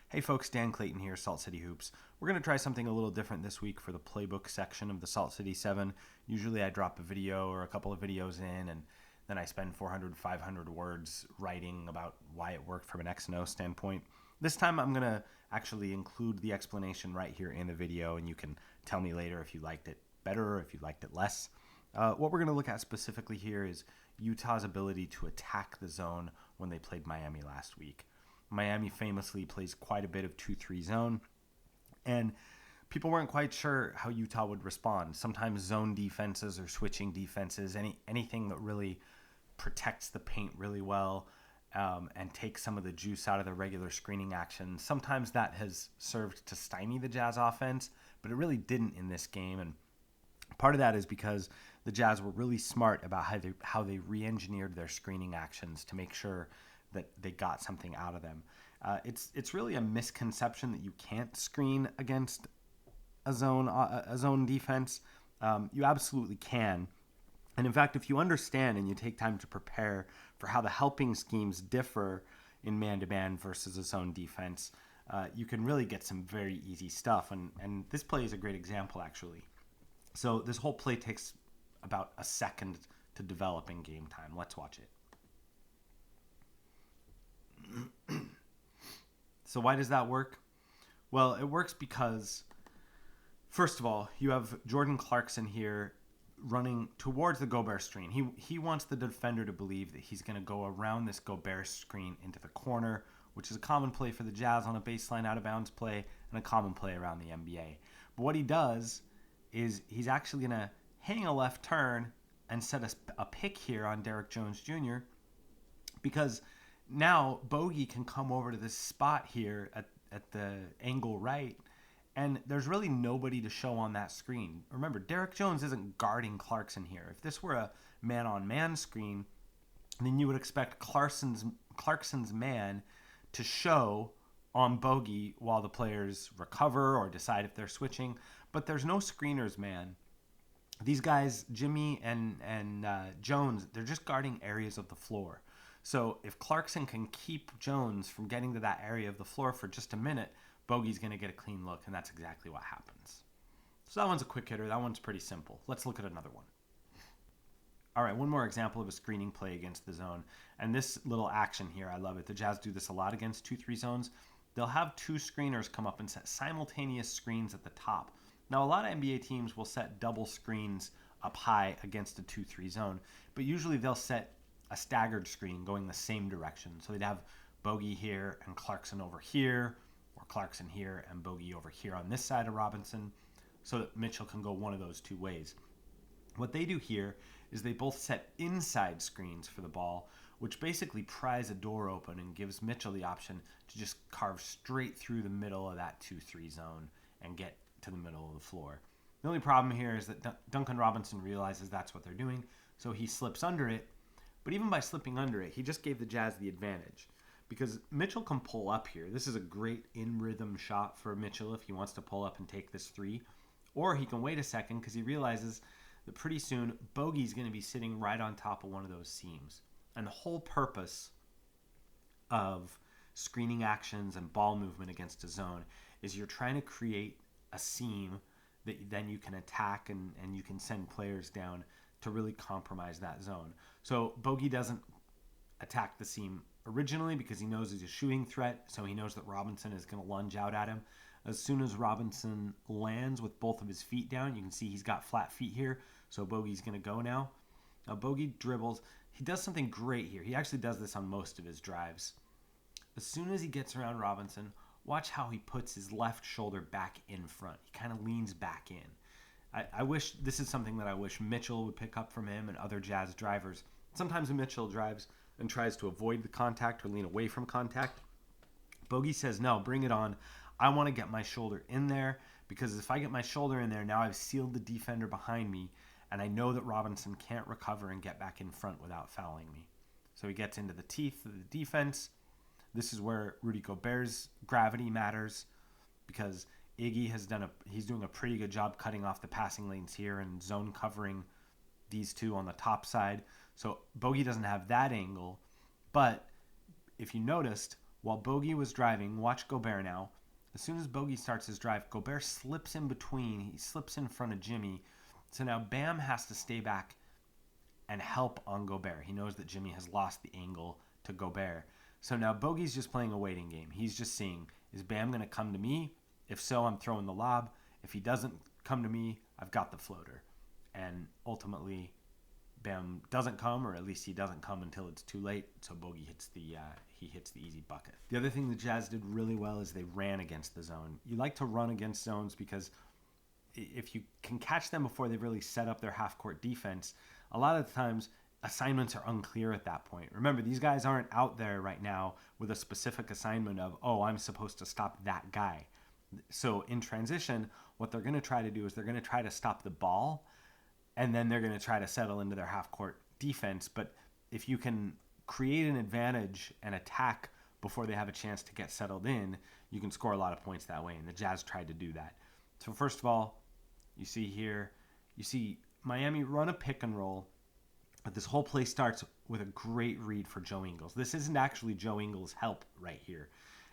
Hey folks, Dan Clayton here, Salt City Hoops. We're going to try something a little different this week for the playbook section of the Salt City 7. Usually I drop a video or a couple of videos in and then I spend 400, 500 words writing about why it worked from an X and O standpoint. This time I'm going to actually include the explanation right here in the video, and you can tell me later if you liked it better or if you liked it less. What we're going to look at specifically here is Utah's ability to attack the zone when they played Miami last week. Miami famously plays quite a bit of 2-3 zone, and people weren't quite sure how Utah would respond. Sometimes zone defenses or switching defenses, anything that really protects the paint really well and takes some of the juice out of the regular screening action. Sometimes that has served to stymie the Jazz offense, but it really didn't in this game. And part of that is because the Jazz were really smart about how they re-engineered their screening actions to make sure that they got something out of them. It's really a misconception that you can't screen against a zone defense. You absolutely can. And in fact, if you understand and you take time to prepare for how the helping schemes differ in man-to-man versus a zone defense, you can really get some very easy stuff. And this play is a great example, actually. So this whole play takes about a second to develop in game time. Let's watch it. So why does that work? Well, it works because, first of all, you have Jordan Clarkson here running towards the Gobert screen. He wants the defender to believe that he's going to go around this Gobert screen into the corner, which is a common play for the Jazz on a baseline out-of-bounds play and a common play around the NBA. But what he does is he's actually going to hang a left turn and set a pick here on Derrick Jones Jr. because now Bogey can come over to this spot here at the angle right, and there's really nobody to show on that screen. Remember, Derrick Jones isn't guarding Clarkson here. If this were a man-on-man screen, then you would expect Clarkson's man to show on Bogey while the players recover or decide if they're switching. But there's no screeners man. These guys, Jimmy and Jones, they're just guarding areas of the floor. So if Clarkson can keep Jones from getting to that area of the floor for just a minute, Bogey's going to get a clean look, and that's exactly what happens. So that one's a quick hitter. That one's pretty simple. Let's look at another one. All right, one more example of a screening play against the zone. And this little action here, I love it. The Jazz do this a lot against 2-3 zones. They'll have two screeners come up and set simultaneous screens at the top. Now, a lot of NBA teams will set double screens up high against a 2-3 zone, but usually they'll set a staggered screen going the same direction. So they'd have Bogey here and Clarkson over here, or Clarkson here and Bogey over here on this side of Robinson, so that Mitchell can go one of those two ways. What they do here is they both set inside screens for the ball, which basically pries a door open and gives Mitchell the option to just carve straight through the middle of that 2-3 zone and get to the middle of the floor. The only problem here is that Duncan Robinson realizes that's what they're doing, so he slips under it. But even by slipping under it, he just gave the Jazz the advantage because Mitchell can pull up here. This is a great in-rhythm shot for Mitchell if he wants to pull up and take this three. Or he can wait a second because he realizes that pretty soon Bogey's going to be sitting right on top of one of those seams. And the whole purpose of screening actions and ball movement against a zone is you're trying to create a seam that then you can attack and you can send players down to really compromise that zone. So Bogey doesn't attack the seam originally because he knows he's a shooting threat, so he knows that Robinson is going to lunge out at him. As soon as Robinson lands with both of his feet down, you can see he's got flat feet here, so Bogey's going to go now. Now Bogey dribbles. He does something great here. He actually does this on most of his drives. As soon as he gets around Robinson, watch how he puts his left shoulder back in front. He kind of leans back in. I wish this is something that I wish Mitchell would pick up from him and other Jazz drivers. Sometimes Mitchell drives and tries to avoid the contact or lean away from contact. Bogey says, no, bring it on. I want to get my shoulder in there because if I get my shoulder in there, now I've sealed the defender behind me and I know that Robinson can't recover and get back in front without fouling me. So he gets into the teeth of the defense. This is where Rudy Gobert's gravity matters because Iggy he's doing a pretty good job cutting off the passing lanes here and zone covering these two on the top side. So Bogey doesn't have that angle, but if you noticed, While Bogey was driving, watch Gobert now. As soon as Bogey starts his drive, Gobert slips in between. He slips in front of Jimmy. So now Bam has to stay back and help on Gobert. He knows that Jimmy has lost the angle to Gobert. So now Bogey's just playing a waiting game. He's just seeing, is Bam going to come to me? If so, I'm throwing the lob. If he doesn't come to me, I've got the floater. And ultimately, Bam doesn't come, or at least he doesn't come until it's too late. So Bogey hits the easy bucket. The other thing the Jazz did really well is they ran against the zone. You like to run against zones because if you can catch them before they've really set up their half-court defense, a lot of the times assignments are unclear at that point. Remember, these guys aren't out there right now with a specific assignment of, oh, I'm supposed to stop that guy. So in transition, what they're going to try to do is they're going to try to stop the ball, and then they're going to try to settle into their half-court defense. But if you can create an advantage and attack before they have a chance to get settled in, you can score a lot of points that way, and the Jazz tried to do that. So first of all, you see Miami run a pick and roll, but this whole play starts with a great read for Joe Ingles. This isn't actually Joe Ingles' help right here.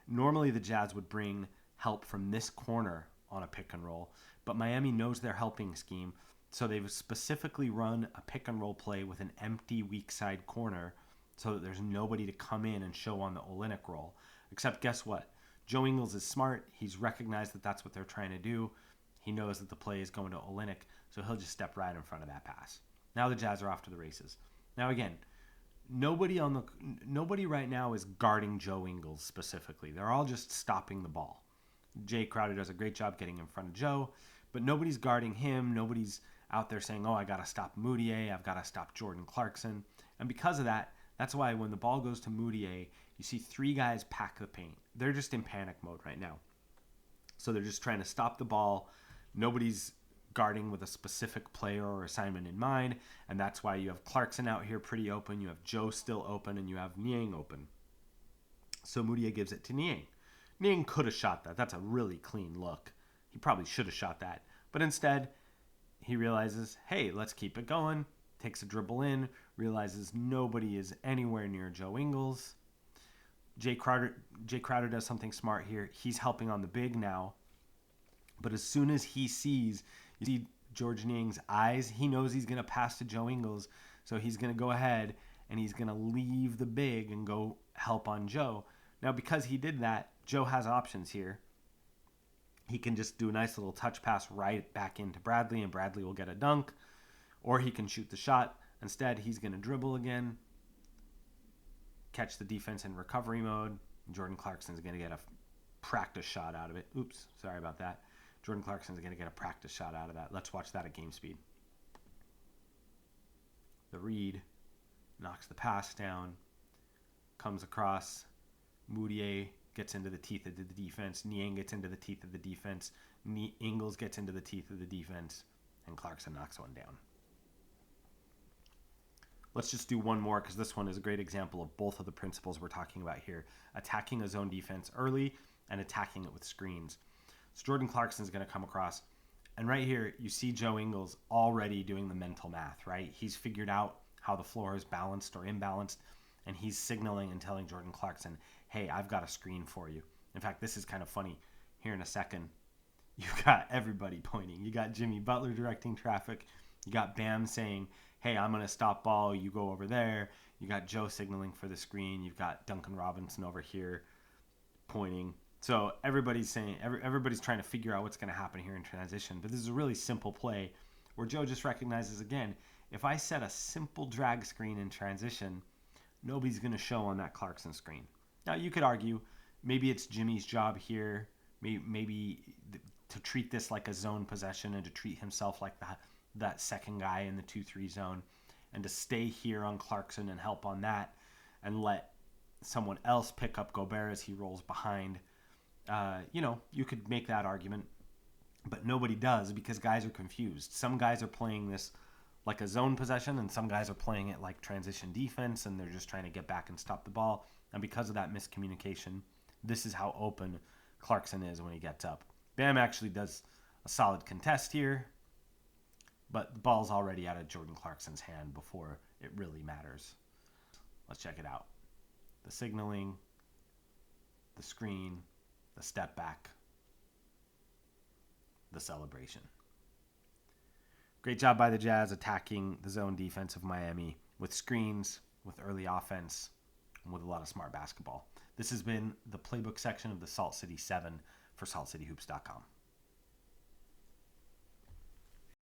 Normally the Jazz would bring help from this corner on a pick and roll, but Miami knows their helping scheme, so they've specifically run a pick and roll play with an empty weak side corner so that there's nobody to come in and show on the Olynyk roll. Except guess what? Joe Ingles is smart. He's recognized that that's what they're trying to do. He knows that the play is going to Olynyk, so he'll just step right in front of that pass. Now the Jazz are off to the races. Now again, nobody right now is guarding Joe Ingles specifically. They're all just stopping the ball. Jay Crowder does a great job getting in front of Joe, but nobody's guarding him. Nobody's out there saying, oh, I got to stop Moutier. I've got to stop Jordan Clarkson. And because of that, that's why when the ball goes to Moutier, you see three guys pack the paint. They're just in panic mode right now. So they're just trying to stop the ball. Nobody's guarding with a specific player or assignment in mind, and that's why you have Clarkson out here pretty open, you have Joe still open, and you have Niang open. So Moutier gives it to Niang. Niang could have shot that. That's a really clean look. He probably should have shot that. But instead, he realizes, hey, let's keep it going. Takes a dribble in, realizes nobody is anywhere near Joe Ingles. Jay Crowder does something smart here. He's helping on the big now. But as soon as he sees, you see George Niang's eyes, he knows he's going to pass to Joe Ingles. So he's going to go ahead and he's going to leave the big and go help on Joe. Now, because he did that, Joe has options here. He can just do a nice little touch pass right back into Bradley, and Bradley will get a dunk. Or he can shoot the shot. Instead, he's going to dribble again, catch the defense in recovery mode. Jordan Clarkson's going to get a practice shot out of it. Oops, sorry about that. Jordan Clarkson's going to get a practice shot out of that. Let's watch that at game speed. The read knocks the pass down, comes across. Moutier gets into the teeth of the defense. Niang gets into the teeth of the defense. Ingles gets into the teeth of the defense. And Clarkson knocks one down. Let's just do one more because this one is a great example of both of the principles we're talking about here. Attacking a zone defense early and attacking it with screens. So Jordan Clarkson's going to come across. And right here, you see Joe Ingles already doing the mental math, right? He's figured out how the floor is balanced or imbalanced. And he's signaling and telling Jordan Clarkson, hey, I've got a screen for you. In fact, this is kind of funny. Here in a second, you got everybody pointing. You got Jimmy Butler directing traffic. You got Bam saying, hey, I'm going to stop ball. You go over there. You got Joe signaling for the screen. You've got Duncan Robinson over here pointing. So everybody's saying, everybody's trying to figure out what's going to happen here in transition. But this is a really simple play where Joe just recognizes, again, if I set a simple drag screen in transition, nobody's going to show on that Clarkson screen. Now, you could argue maybe it's Jimmy's job here, maybe to treat this like a zone possession and to treat himself like that second guy in the 2-3 zone and to stay here on Clarkson and help on that and let someone else pick up Gobert as he rolls behind. You could make that argument, but nobody does because guys are confused. Some guys are playing this like a zone possession and some guys are playing it like transition defense and they're just trying to get back and stop the ball. And because of that miscommunication, this is how open Clarkson is when he gets up. Bam actually does a solid contest here, but the ball's already out of Jordan Clarkson's hand before it really matters. Let's check it out. The signaling, the screen, the step back, the celebration. Great job by the Jazz attacking the zone defense of Miami with screens, with early offense, and with a lot of smart basketball. This has been the playbook section of the Salt City 7 for saltcityhoops.com.